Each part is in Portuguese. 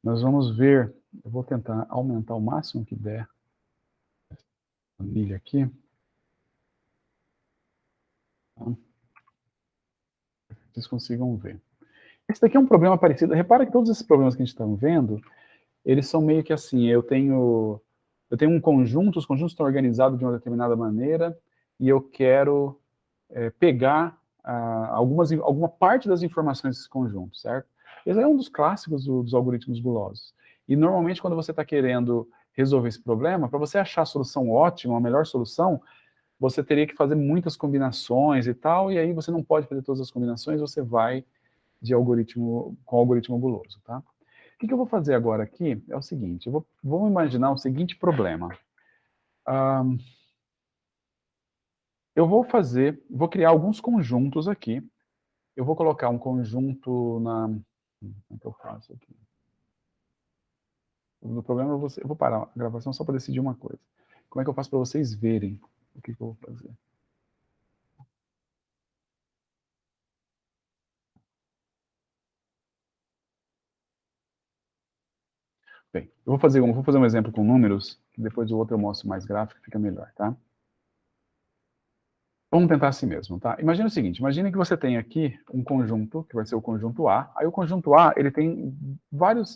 nós vamos ver, eu vou tentar aumentar o máximo que der a planilha aqui. Tá? Vocês consigam ver. Esse daqui é um problema parecido. Repara que todos esses problemas que a gente está vendo, eles são meio que assim, eu tenho um conjunto, os conjuntos estão organizados de uma determinada maneira, e eu quero pegar alguma parte das informações desse conjunto, certo? Esse é um dos clássicos dos algoritmos gulosos. E normalmente quando você está querendo resolver esse problema, para você achar a solução ótima, a melhor solução, você teria que fazer muitas combinações e tal, e aí você não pode fazer todas as combinações, você vai com algoritmo guloso, tá? O que eu vou fazer agora aqui é o seguinte, vamos imaginar o seguinte problema. Eu vou criar alguns conjuntos aqui. Eu vou colocar um conjunto na... Como é que eu faço aqui? O problema é eu vou parar a gravação só para decidir uma coisa. Como é que eu faço para vocês verem o que eu vou fazer? Bem, eu vou fazer um exemplo com números, que depois o outro eu mostro mais gráfico, fica melhor, tá? Vamos tentar assim mesmo, tá? Imagina o seguinte, imagina que você tem aqui um conjunto, que vai ser o conjunto A. Aí o conjunto A, ele tem vários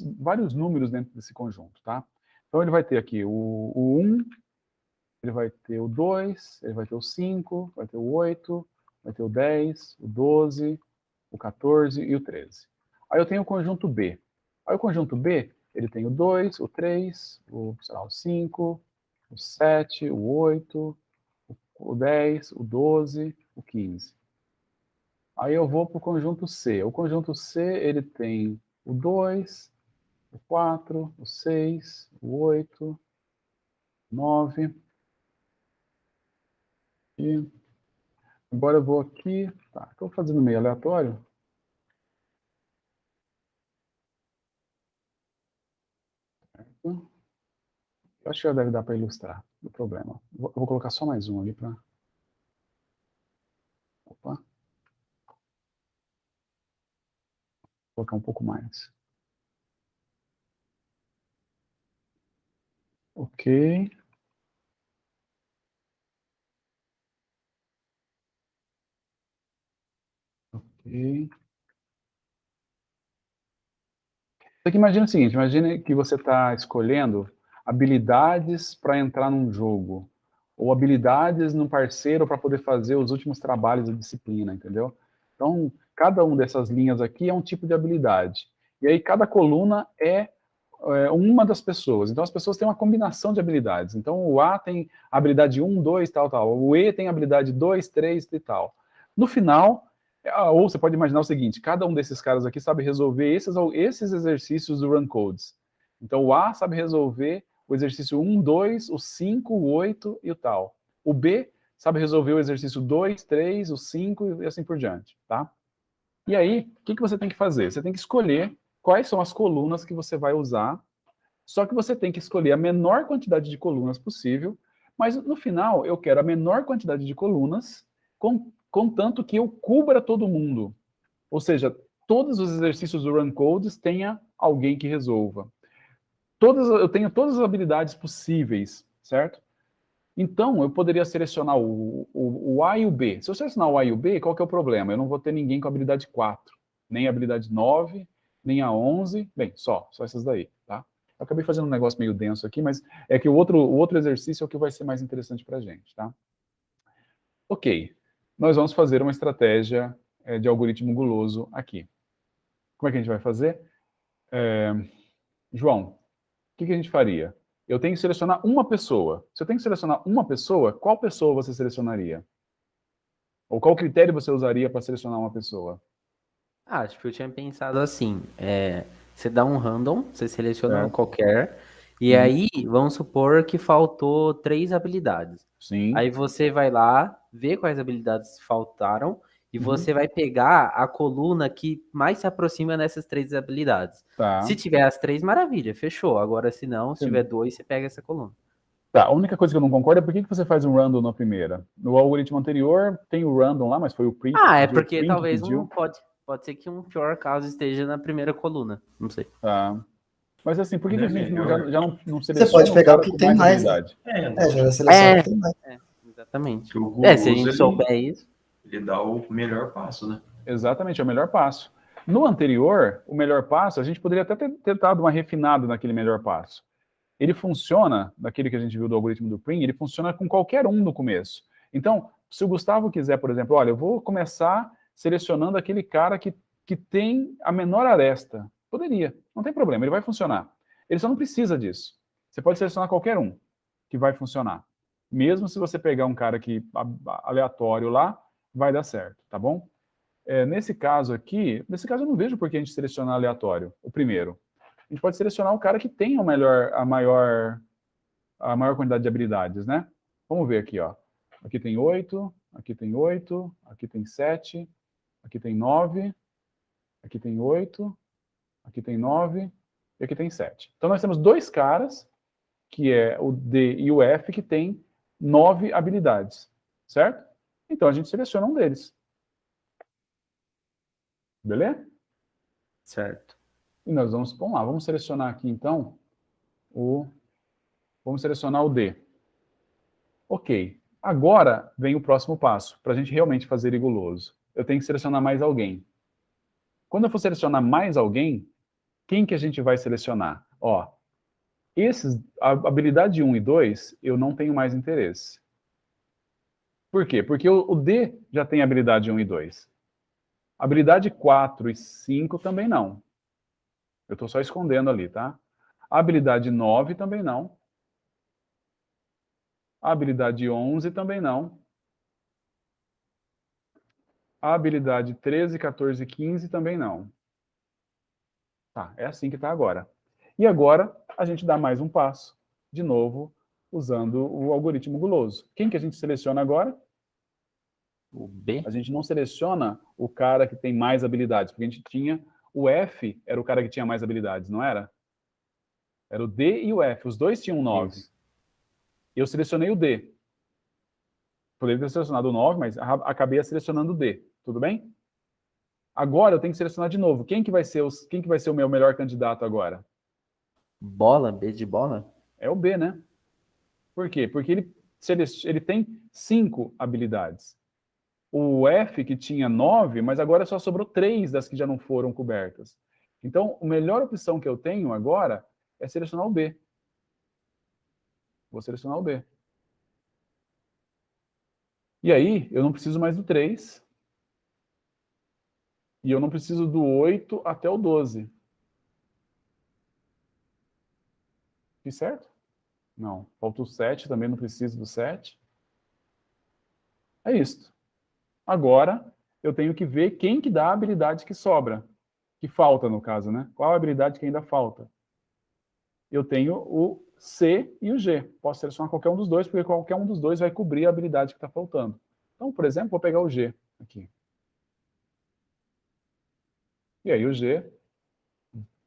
números dentro desse conjunto, tá? Então ele vai ter aqui o 1, ele vai ter o 2, ele vai ter o 5, vai ter o 8, vai ter o 10, o 12, o 14 e o 13. Aí eu tenho o conjunto B. Aí o conjunto B, ele tem o 2, o 3, sei lá, o 5, o 7, o 8, o 10, o 12, o 15. Aí eu vou para o conjunto C. O conjunto C, ele tem o 2, o 4, o 6, o 8, o 9. E agora eu vou aqui... Tá, estou fazendo meio aleatório. Certo? Eu acho que já deve dar para ilustrar o problema. Eu vou colocar só mais um ali para... Opa. Vou colocar um pouco mais. Ok. Ok. Só que imagina o seguinte, imagine que você está escolhendo habilidades para entrar num jogo, ou habilidades num parceiro para poder fazer os últimos trabalhos da disciplina, entendeu? Então, cada uma dessas linhas aqui é um tipo de habilidade. E aí, cada coluna é uma das pessoas. Então, as pessoas têm uma combinação de habilidades. Então, o A tem habilidade 1, 2, tal, tal. O E tem habilidade 2, 3 e tal. No final, ou você pode imaginar o seguinte, cada um desses caras aqui sabe resolver esses exercícios do Run Codes. Então, o A sabe resolver o exercício 1, 2, o 5, o 8 e o tal. O B sabe resolver o exercício 2, 3, o 5 e assim por diante, tá? E aí, o que você tem que fazer? Você tem que escolher quais são as colunas que você vai usar, só que você tem que escolher a menor quantidade de colunas possível, mas no final eu quero a menor quantidade de colunas, contanto que eu cubra todo mundo. Ou seja, todos os exercícios do Run Codes tenha alguém que resolva. Eu tenho todas as habilidades possíveis, certo? Então, eu poderia selecionar o A e o B. Se eu selecionar o A e o B, qual que é o problema? Eu não vou ter ninguém com habilidade 4, nem a habilidade 9, nem a 11, bem, só essas daí, tá? Eu acabei fazendo um negócio meio denso aqui, mas é que o outro exercício é o que vai ser mais interessante pra gente, tá? Ok, nós vamos fazer uma estratégia de algoritmo guloso aqui. Como é que a gente vai fazer? João, o que a gente faria? Eu tenho que selecionar uma pessoa. Se eu tenho que selecionar uma pessoa, qual pessoa você selecionaria? Ou qual critério você usaria para selecionar uma pessoa? Acho que eu tinha pensado assim, você dá um random, você seleciona um Certo? qualquer, e Uhum. aí vamos supor que faltou 3 habilidades. Sim. Aí você vai lá, vê quais habilidades faltaram, e Uhum. você vai pegar a coluna que mais se aproxima dessas 3 habilidades. Tá. Se tiver as três, maravilha, fechou. Agora, se não, se tiver dois, você pega essa coluna. Tá, a única coisa que eu não concordo é por que você faz um random na primeira. No algoritmo anterior tem o random lá, mas foi o print que Ah, é pediu, o porque Queen que talvez um pediu. pode ser que um pior caso esteja na primeira coluna. Não sei. Tá. Mas assim, por que a gente já não Você pode seleciona pegar o cara que com tem mais mais, né? habilidade? Já seleciona o que tem mais. Exatamente. Que o guloso, Se a gente souber isso. Ele dá o melhor passo, né? Exatamente, é o melhor passo. No anterior, o melhor passo, a gente poderia até ter dado uma refinada naquele melhor passo. Ele funciona, daquele que a gente viu do algoritmo do Prim, ele funciona com qualquer um no começo. Então, se o Gustavo quiser, por exemplo, olha, eu vou começar selecionando aquele cara que tem a menor aresta. Poderia, não tem problema, ele vai funcionar. Ele só não precisa disso. Você pode selecionar qualquer um que vai funcionar. Mesmo se você pegar um cara que aleatório lá, vai dar certo, tá bom? Nesse caso aqui, eu não vejo por que a gente selecionar aleatório, o primeiro. A gente pode selecionar o cara que tem a maior quantidade de habilidades, né? Vamos ver aqui, ó. Aqui tem 8, aqui tem 8, aqui tem 7, aqui tem 9, aqui tem 8, aqui tem 9 e aqui tem 7. Então nós temos dois caras, que é o D e o F, que tem 9 habilidades, certo? Então a gente seleciona um deles. Beleza? Certo. E nós vamos lá, vamos selecionar aqui então vamos selecionar o D. Ok, agora vem o próximo passo, para a gente realmente fazer ele guloso. Eu tenho que selecionar mais alguém. Quando eu for selecionar mais alguém, quem que a gente vai selecionar? Ó, a habilidade 1 e 2, eu não tenho mais interesse. Por quê? Porque o D já tem habilidade 1 e 2. Habilidade 4 e 5 também não. Eu estou só escondendo ali, tá? A habilidade 9 também não. A habilidade 11 também não. A habilidade 13, 14 e 15 também não. Tá, é assim que está agora. E agora a gente dá mais um passo, de novo, usando o algoritmo guloso. Quem que a gente seleciona agora? O B? A gente não seleciona o cara que tem mais habilidades, porque a gente tinha... O F era o cara que tinha mais habilidades, não era? Era o D e o F, os dois tinham 9. Isso. Eu selecionei o D. Poderia ter selecionado o 9, mas acabei selecionando o D. Tudo bem? Agora eu tenho que selecionar de novo. Quem que vai ser o meu melhor candidato agora? Bola? B de bola? É o B, né? Por quê? Porque ele tem 5 habilidades. O F, que tinha 9, mas agora só sobrou 3 das que já não foram cobertas. Então, a melhor opção que eu tenho agora é selecionar o B. Vou selecionar o B. E aí, eu não preciso mais do 3. E eu não preciso do 8 até o 12. Fiz certo? Não. Falta o 7, também não preciso do 7. É isso. Agora, eu tenho que ver quem que dá a habilidade que sobra. Que falta, no caso, né? Qual a habilidade que ainda falta? Eu tenho o C e o G. Posso selecionar qualquer um dos dois, porque qualquer um dos dois vai cobrir a habilidade que está faltando. Então, por exemplo, vou pegar o G aqui. E aí o G,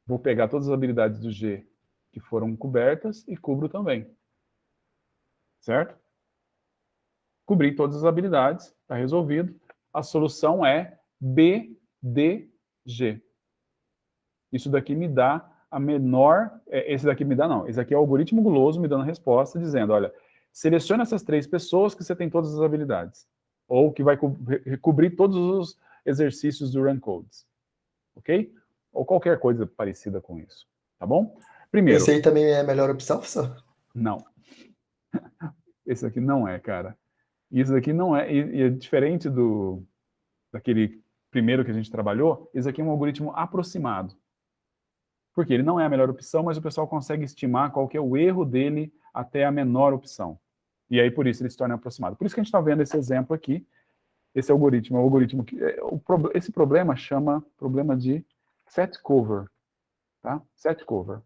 vou pegar todas as habilidades do G que foram cobertas e cubro também. Certo? Cobri todas as habilidades, está resolvido. A solução é BDG. Isso daqui me dá a menor... Esse daqui me dá, não. Esse aqui é o algoritmo guloso me dando a resposta, dizendo, olha, selecione essas 3 pessoas que você tem todas as habilidades. Ou que vai cobrir todos os exercícios do Run Codes. Ok? Ou qualquer coisa parecida com isso. Tá bom? Primeiro... Esse aí também é a melhor opção, professor? Não. Esse aqui não é, cara. Isso aqui não é... E é diferente daquele primeiro que a gente trabalhou, esse aqui é um algoritmo aproximado. Porque ele não é a melhor opção, mas o pessoal consegue estimar qual que é o erro dele até a menor opção. E aí, por isso, ele se torna aproximado. Por isso que a gente está vendo esse exemplo aqui. Esse algoritmo é um algoritmo que... Esse problema chama problema de set cover. Tá? Set cover.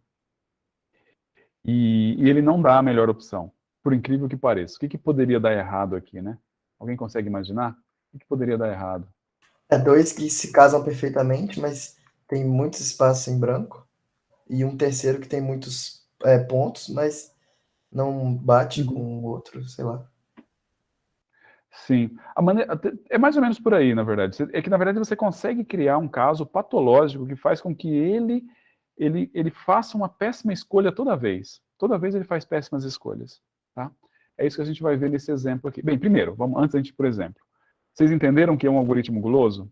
E ele não dá a melhor opção, por incrível que pareça. O que poderia dar errado aqui, né? Alguém consegue imaginar? O que poderia dar errado? Dois que se casam perfeitamente, mas tem muitos espaços em branco. E um terceiro que tem muitos pontos, mas não bate com o outro, sei lá. Sim. É mais ou menos por aí, na verdade. É que, na verdade, você consegue criar um caso patológico que faz com que ele ele faça uma péssima escolha toda vez. Toda vez ele faz péssimas escolhas, tá? É isso que a gente vai ver nesse exemplo aqui. Bem, primeiro, antes da gente ir por exemplo. Vocês entenderam que é um algoritmo guloso?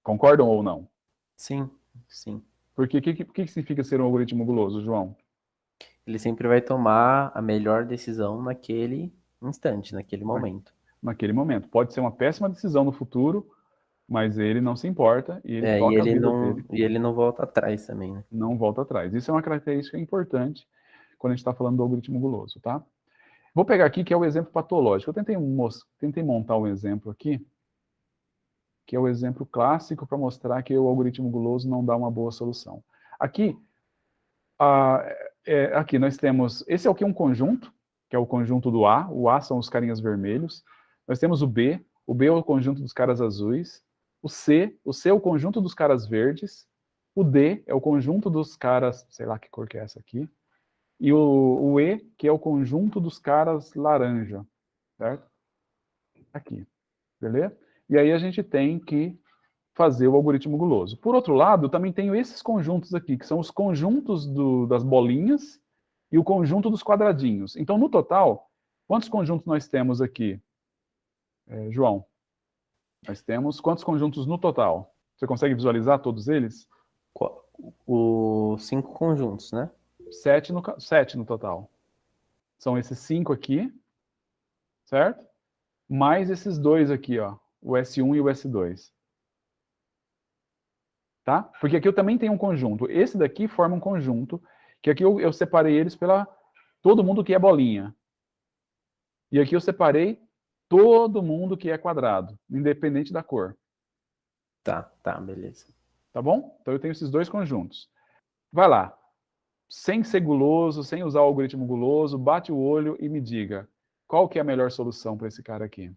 Concordam ou não? Sim, sim. Porque o que significa ser um algoritmo guloso, João? Ele sempre vai tomar a melhor decisão naquele instante, naquele momento. Naquele momento. Pode ser uma péssima decisão no futuro, mas ele não se importa e ele toca a vida dele. E ele não volta atrás também, né? Não volta atrás. Isso é uma característica importante quando a gente está falando do algoritmo guloso, tá? Vou pegar aqui que é o exemplo patológico. Eu tentei montar um exemplo aqui, que é o exemplo clássico para mostrar que o algoritmo guloso não dá uma boa solução. Aqui, aqui nós temos, esse é o que? Um conjunto, que é o conjunto do A. O A são os carinhas vermelhos. Nós temos o B é o conjunto dos caras azuis. O C é o conjunto dos caras verdes. O D é o conjunto dos caras, sei lá que cor que é essa aqui. E o E, que é o conjunto dos caras laranja, certo? Aqui, beleza? E aí a gente tem que fazer o algoritmo guloso. Por outro lado, eu também tenho esses conjuntos aqui, que são os conjuntos das bolinhas e o conjunto dos quadradinhos. Então, no total, quantos conjuntos nós temos aqui, João? Nós temos quantos conjuntos no total? Você consegue visualizar todos eles? Os 5 conjuntos, né? 7 no total. São esses 5 aqui, certo? Mais esses dois aqui, ó, o S1 e o S2. Tá? Porque aqui eu também tenho um conjunto. Esse daqui forma um conjunto, que aqui eu separei eles pela todo mundo que é bolinha. E aqui eu separei todo mundo que é quadrado, independente da cor. Tá, beleza. Tá bom? Então eu tenho esses dois conjuntos. Vai lá. Sem ser guloso, sem usar o algoritmo guloso, bate o olho e me diga, qual que é a melhor solução para esse cara aqui?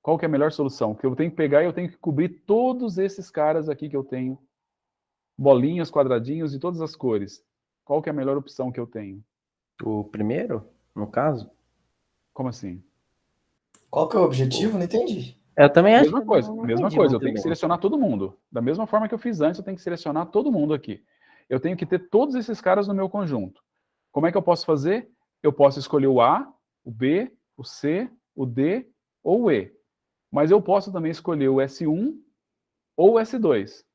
Qual que é a melhor solução? Que eu tenho que pegar e eu tenho que cobrir todos esses caras aqui que eu tenho. Bolinhas, quadradinhos de todas as cores. Qual que é a melhor opção que eu tenho? O primeiro, no caso? Como assim? Qual que é o objetivo? Não entendi. Eu também acho Mesma que coisa, não mesma entendi coisa. Eu muito tenho que bem. selecionar todo mundo. Da mesma forma que eu fiz antes, eu tenho que selecionar todo mundo aqui. Eu tenho que ter todos esses caras no meu conjunto. Como é que eu posso fazer? Eu posso escolher o A, o B, o C, o D ou o E. Mas eu posso também escolher o S1 ou o S2.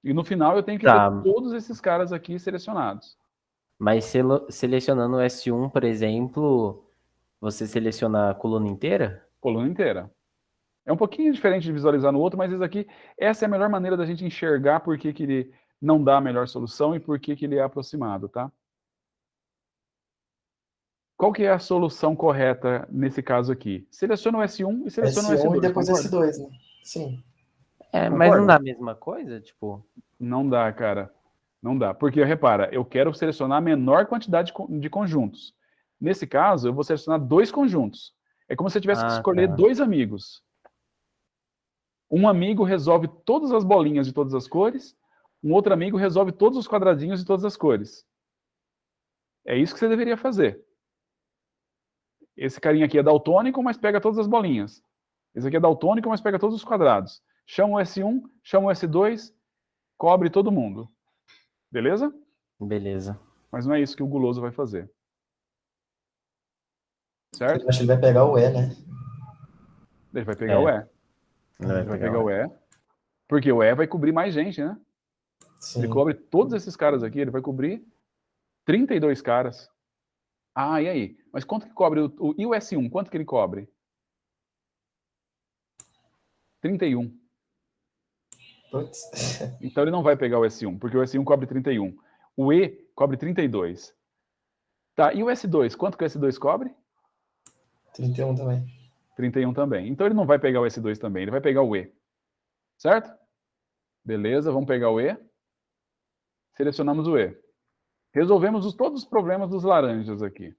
E no final eu tenho que Tá, ter todos esses caras aqui selecionados. mas selecionando o S1, por exemplo, você seleciona a coluna inteira? Coluna inteira. É um pouquinho diferente de visualizar no outro, mas esse aqui, essa é a melhor maneira da gente enxergar por que ele não dá a melhor solução e por que ele é aproximado, tá? Qual que é a solução correta nesse caso aqui? Seleciona o S1 e seleciona o S1 e S2, depois concorda? S2, né? Sim. Mas não Concorda? dá a mesma coisa? Tipo, Não dá, cara. Não dá. Porque, repara, eu quero selecionar a menor quantidade de conjuntos. Nesse caso, eu vou selecionar 2 conjuntos. É como se eu tivesse que escolher tá. 2 amigos. Um amigo resolve todas as bolinhas de todas as cores, um outro amigo resolve todos os quadradinhos de todas as cores. É isso que você deveria fazer. Esse carinha aqui é daltônico, mas pega todas as bolinhas. Esse aqui é daltônico, mas pega todos os quadrados. Chama o S1, chama o S2, cobre todo mundo. Beleza? Beleza. Mas não é isso que o guloso vai fazer. Eu Certo? acho que ele vai pegar o E, né? Ele vai pegar o E. Ele Ele vai pegar o E. Porque o E vai cobrir mais gente, né? Sim. Ele cobre todos esses caras aqui, ele vai cobrir 32 caras. Ah, e aí? Mas quanto que cobre e o S1? Quanto que ele cobre? 31. Putz. Então ele não vai pegar o S1, porque o S1 cobre 31. O E cobre 32. Tá, e o S2? Quanto que o S2 cobre? 31 também. 31 também. Então ele não vai pegar o S2 também, ele vai pegar o E. Certo? Beleza, vamos pegar o E. Selecionamos o E. Resolvemos todos os problemas dos laranjas aqui.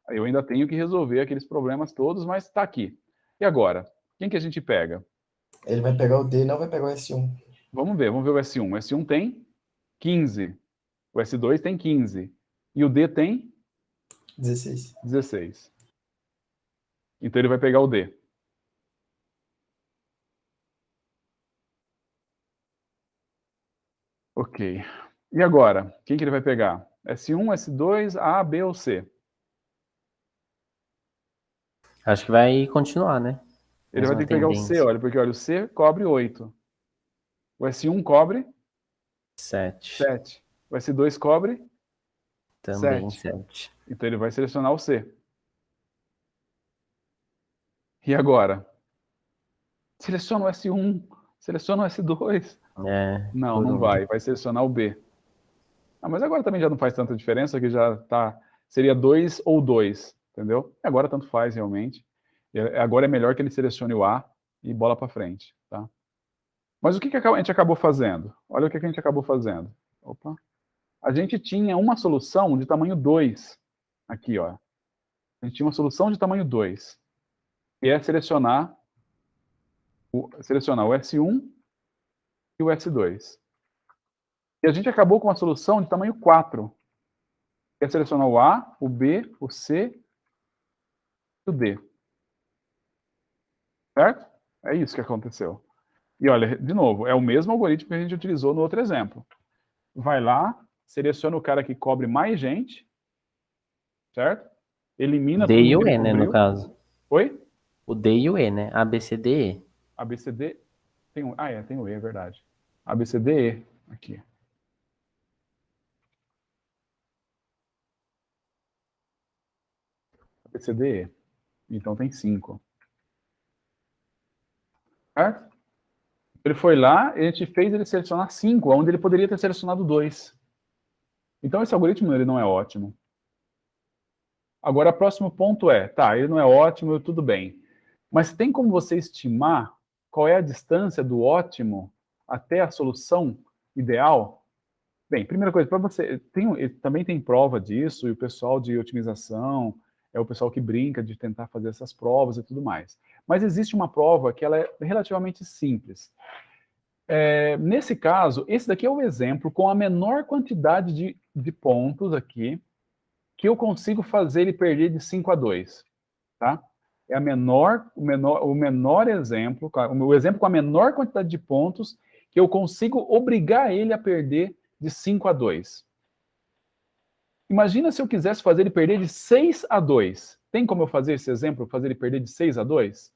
Eu ainda tenho que resolver aqueles problemas todos, mas está aqui. E agora? Quem que a gente pega? Ele vai pegar o D e não vai pegar o S1. Vamos ver o S1. O S1 tem 15. O S2 tem 15. E o D tem 16. 16. Então ele vai pegar o D. Ok. E agora? Quem que ele vai pegar? S1, S2, A, B ou C? Acho que vai continuar, né? Ele vai Mesma ter que pegar o C, tendência. olha, porque olha, o C cobre 8. O S1 cobre 7. 7. O S2 cobre Também 7. 7. Então ele vai selecionar o C. E agora? Seleciona o S1, seleciona o S2. É, Não, por não um. vai. Vai selecionar o B. Ah, mas agora também já não faz tanta diferença, que já tá... Seria 2 ou 2, entendeu? E agora tanto faz, realmente. Agora é melhor que ele selecione o A e bola para frente, tá? Mas o que a gente acabou fazendo? Olha o que a gente acabou fazendo. Opa. A gente tinha uma solução de tamanho 2. Aqui, ó. A gente tinha uma solução de tamanho 2. Que é selecionar o S1 e o S2. E a gente acabou com a solução de tamanho 4. Que é selecionar o A, o B, o C e o D. Certo? É isso que aconteceu. E olha, de novo, é o mesmo algoritmo que a gente utilizou no outro exemplo. Vai lá, seleciona o cara que cobre mais gente, certo? Elimina D tudo e que o ele E, né, no cobriu. caso. Oi? O D e o E, né? A, B, C, D, E. A, B, C, D. Tem um... Ah, tem o E, é verdade. A, B, C, D, E. Aqui. A, B, C, D, E. Então tem 5. Certo? Ele foi lá e a gente fez ele selecionar 5, onde ele poderia ter selecionado 2. Então esse algoritmo ele não é ótimo. Agora, o próximo ponto é, tá, ele não é ótimo, tudo bem. Mas tem como você estimar qual é a distância do ótimo até a solução ideal? Bem, primeira coisa, para você, também tem prova disso, e o pessoal de otimização é o pessoal que brinca de tentar fazer essas provas e tudo mais. Mas existe uma prova que ela é relativamente simples. Nesse caso, esse daqui é o exemplo com a menor quantidade de pontos aqui, que eu consigo fazer ele perder de 5 a 2, tá? É o menor exemplo, o exemplo com a menor quantidade de pontos que eu consigo obrigar ele a perder de 5 a 2. Imagina se eu quisesse fazer ele perder de 6 a 2. Tem como eu fazer esse exemplo, fazer ele perder de 6 a 2?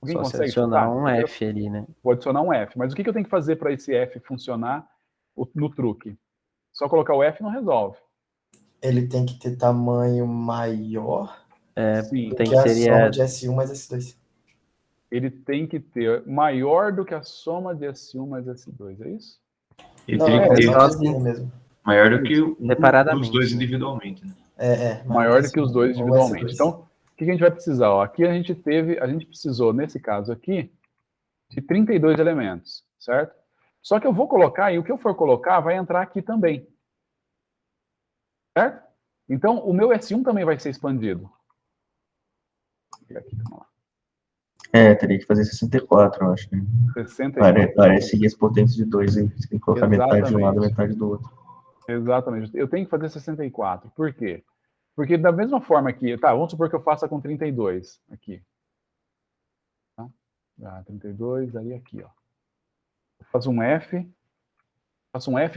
Alguém Só consegue selecionar chutar? um F ali, né? Vou adicionar um F. Mas o que eu tenho que fazer para esse F funcionar no truque? Só colocar o F não resolve. Ele tem que ter tamanho maior Sim. do Tem que que a soma seria de S1 mais S2. Ele tem que ter maior do que a soma de S1 mais S2, é isso? Ele Não, teria não, que é ter só de sozinho. S mesmo. maior do que Isso. um dos dois Separadamente, né? individualmente, né? Maior que Maior do que os S1 dois ou individualmente. S2. Então, o que a gente vai precisar? Ó, aqui a gente precisou, nesse caso aqui, de 32 elementos, certo? Só que eu vou colocar, e o que eu for colocar vai entrar aqui também. Certo? Então, o meu S1 também vai ser expandido. Aqui, vamos lá. Teria que fazer 64, eu acho, né? 64. Parece que as potências de 2 aí. Você tem que colocar metade de um lado e Exatamente. metade do outro. Exatamente. Eu tenho que fazer 64. Por quê? Porque da mesma forma que... Tá, vamos supor que eu faça com 32 aqui. Tá? 32, aí aqui, ó. Eu faço um F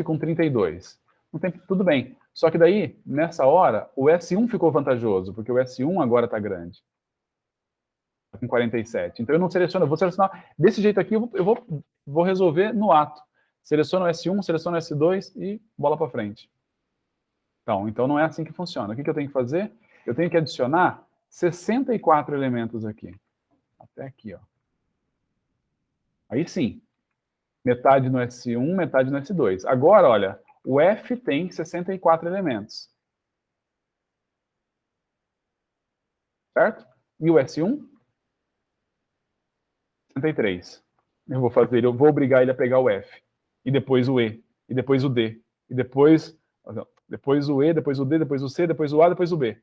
com 32. Não tem, tudo bem. Só que daí, nessa hora, o S1 ficou vantajoso, porque o S1 agora está grande. Com 47. Então eu não seleciono, eu vou selecionar desse jeito aqui, eu vou resolver no ato. Seleciono o S1, seleciono o S2 e bola para frente. Então não é assim que funciona. O que eu tenho que fazer? Eu tenho que adicionar 64 elementos aqui. Até aqui, ó. Aí sim. Metade no S1, metade no S2. Agora, olha, o F tem 64 elementos. Certo? E o S1? 63. Eu vou obrigar ele a pegar o F. E depois o E. E depois o D. E depois o E, depois o D, depois o C, depois o A, depois o B.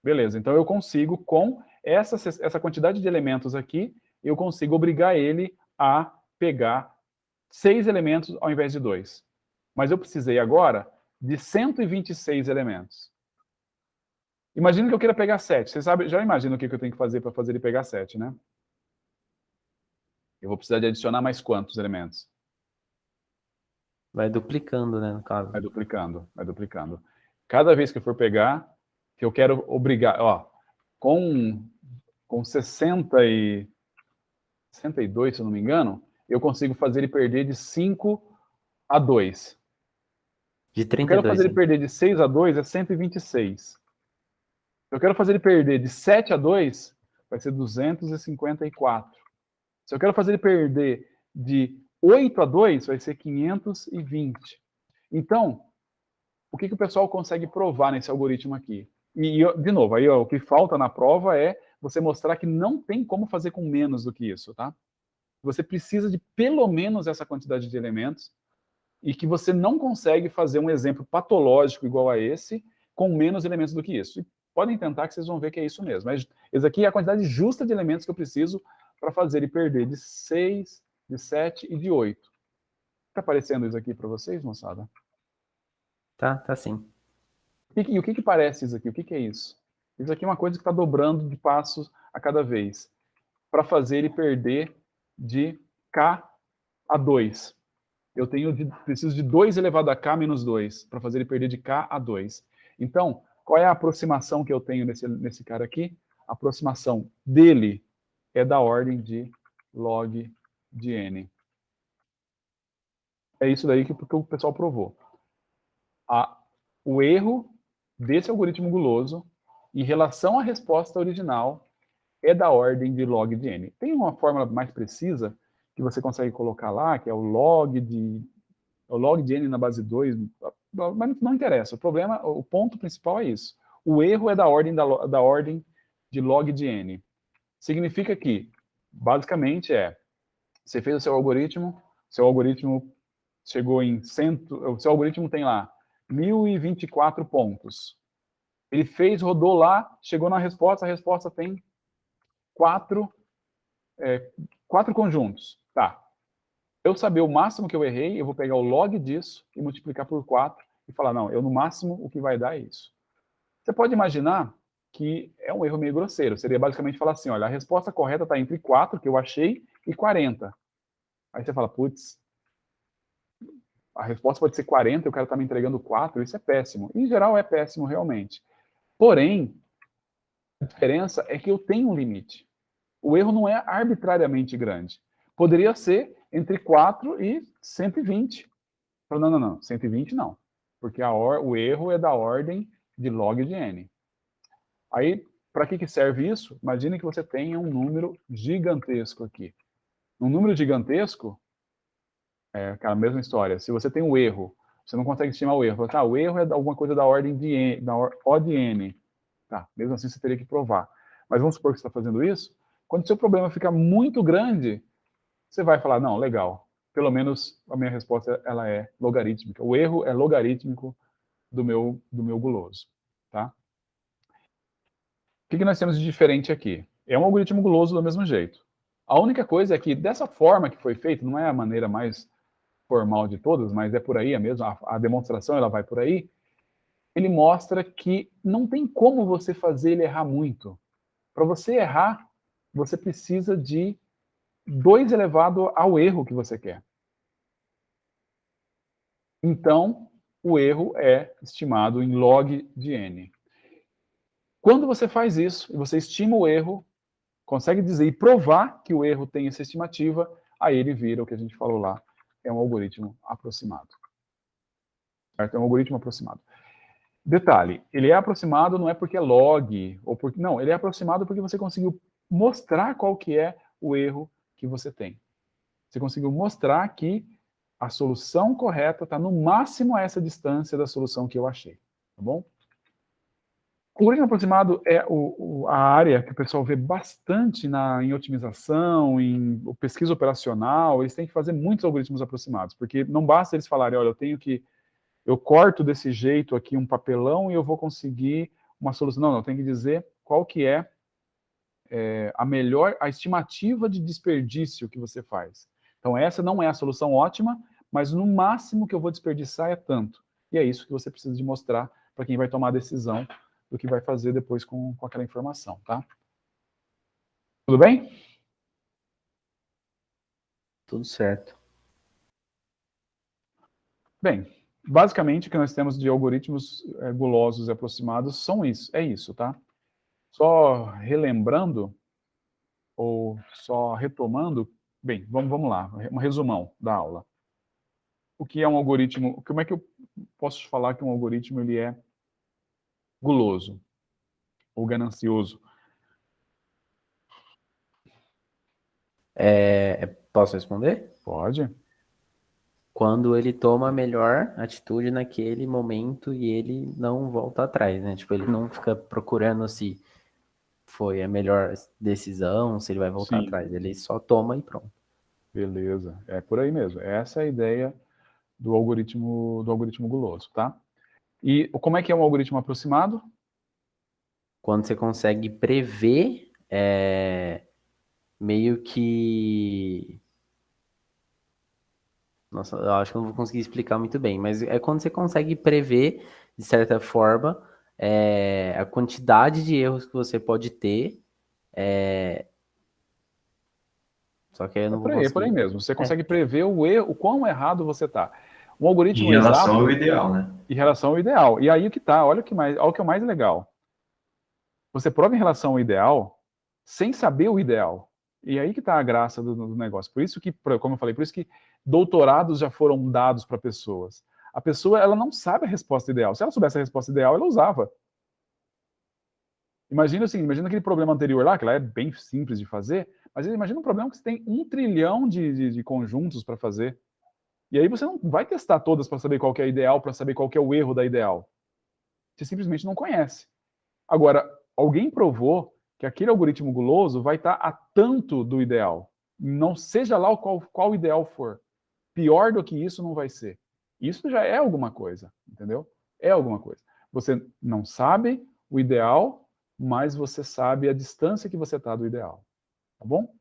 Beleza, então eu consigo, com essa quantidade de elementos aqui, eu consigo obrigar ele a pegar 6 elementos ao invés de 2. Mas eu precisei agora de 126 elementos. Imagina que eu queira pegar 7. Você sabe, já imagina o que eu tenho que fazer para fazer ele pegar 7, né? Eu vou precisar de adicionar mais quantos elementos? Vai duplicando, né, no caso. Vai duplicando, vai duplicando. Cada vez que eu for pegar, que eu quero obrigar, ó, com 62, se eu não me engano, eu consigo fazer ele perder de 5-2. De Se eu quero 32, fazer ele hein? perder de 6-2, é 126. Se eu quero fazer ele perder de 7-2, vai ser 254. Se eu quero fazer ele perder de 8-2, vai ser 520. Então, o que o pessoal consegue provar nesse algoritmo aqui? E de novo, aí ó, o que falta na prova é você mostrar que não tem como fazer com menos do que isso, tá? Você precisa de pelo menos essa quantidade de elementos e que você não consegue fazer um exemplo patológico igual a esse com menos elementos do que isso. E podem tentar que vocês vão ver que é isso mesmo. Mas esse aqui é a quantidade justa de elementos que eu preciso para fazer ele perder de 6, de 7 e de 8. Está aparecendo isso aqui para vocês, moçada? Tá sim. E o que parece isso aqui? O que é isso? Isso aqui é uma coisa que está dobrando de passos a cada vez, para fazer ele perder de K a 2. Eu preciso de 2 elevado a K menos 2, para fazer ele perder de K a 2. Então, qual é a aproximação que eu tenho nesse cara aqui? A aproximação dele é da ordem de log de n. É isso daí que o pessoal provou. O erro desse algoritmo guloso em relação à resposta original é da ordem de log de n. Tem uma fórmula mais precisa que você consegue colocar lá, que é o log de n na base 2, mas não interessa. O problema, o ponto principal é isso. O erro é da ordem de log de n. Significa que, basicamente, você fez o seu algoritmo chegou em o seu algoritmo tem lá 1024 pontos. Ele rodou lá, chegou na resposta, a resposta tem 4 conjuntos. Tá. Eu saber o máximo que eu errei, eu vou pegar o log disso e multiplicar por 4 e falar, não, no máximo o que vai dar é isso. Você pode imaginar que é um erro meio grosseiro. Seria basicamente falar assim, olha, a resposta correta está entre 4, que eu achei, e 40. Aí você fala, putz, a resposta pode ser 40 e o cara está me entregando 4, isso é péssimo. Em geral é péssimo realmente. Porém, a diferença é que eu tenho um limite. O erro não é arbitrariamente grande. Poderia ser entre 4 e 120. Não, 120 não. Porque o erro é da ordem de log de n. Aí, para que serve isso? Imagine que você tenha um número gigantesco aqui. Um número gigantesco, é aquela mesma história. Se você tem um erro, você não consegue estimar o erro. Tá, o erro é alguma coisa da ordem de n, O de n. Tá, mesmo assim você teria que provar. Mas vamos supor que você está fazendo isso. Quando o seu problema fica muito grande, você vai falar, não, legal. Pelo menos a minha resposta ela é logarítmica. O erro é logarítmico do meu guloso. Tá? O que nós temos de diferente aqui? É um algoritmo guloso do mesmo jeito. A única coisa é que, dessa forma que foi feito, não é a maneira mais formal de todas, mas é por aí mesmo, a demonstração ela vai por aí, ele mostra que não tem como você fazer ele errar muito. Para você errar, você precisa de 2 elevado ao erro que você quer. Então, o erro é estimado em log de n. Quando você faz isso, e você estima o erro, consegue dizer e provar que o erro tem essa estimativa, aí ele vira o que a gente falou lá, é um algoritmo aproximado. Certo? É um algoritmo aproximado. Detalhe, ele é aproximado não é porque é log, ou porque não, ele é aproximado porque você conseguiu mostrar qual que é o erro que você tem. Você conseguiu mostrar que a solução correta está no máximo a essa distância da solução que eu achei. Tá bom? O algoritmo aproximado é a área que o pessoal vê bastante em otimização, em pesquisa operacional. Eles têm que fazer muitos algoritmos aproximados, porque não basta eles falarem, olha, eu corto desse jeito aqui um papelão e eu vou conseguir uma solução. Não, eu tenho que dizer qual que é a estimativa de desperdício que você faz. Então, essa não é a solução ótima, mas no máximo que eu vou desperdiçar é tanto. E é isso que você precisa de mostrar para quem vai tomar a decisão do que vai fazer depois com aquela informação, tá? Tudo bem? Tudo certo. Bem, basicamente o que nós temos de algoritmos gulosos e aproximados é isso, tá? Só relembrando, ou só retomando, bem, vamos lá, um resumão da aula. O que é um algoritmo, como é que eu posso te falar que um algoritmo ele é guloso ou ganancioso? Posso responder? Pode. Quando ele toma a melhor atitude naquele momento e ele não volta atrás, né? Tipo, ele não fica procurando se foi a melhor decisão, se ele vai voltar Sim. atrás. Ele só toma e pronto. Beleza, é por aí mesmo. Essa é a ideia do algoritmo guloso, tá? E como é que é um algoritmo aproximado? Quando você consegue prever, meio que... Nossa, eu acho que eu não vou conseguir explicar muito bem, mas é quando você consegue prever, de certa forma, a quantidade de erros que você pode ter, só que aí eu não vou É por aí conseguir. mesmo. Você consegue prever o erro, o quão errado você está. Um algoritmo Em relação exato ao ideal, né? em relação ao ideal. E aí o que tá, olha o que é o mais legal. Você prova em relação ao ideal sem saber o ideal. E aí que está a graça do negócio. Por isso que, como eu falei, por isso que doutorados já foram dados para pessoas. A pessoa, ela não sabe a resposta ideal. Se ela soubesse a resposta ideal, ela usava. Imagina assim, imagina aquele problema anterior lá, que lá é bem simples de fazer, mas imagina um problema que você tem 1 trilhão de conjuntos para fazer. E aí você não vai testar todas para saber qual que é a ideal, para saber qual que é o erro da ideal. Você simplesmente não conhece. Agora, alguém provou que aquele algoritmo guloso vai estar a tanto do ideal. Não seja lá qual ideal for. Pior do que isso não vai ser. Isso já é alguma coisa, entendeu? É alguma coisa. Você não sabe o ideal, mas você sabe a distância que você está do ideal. Tá bom?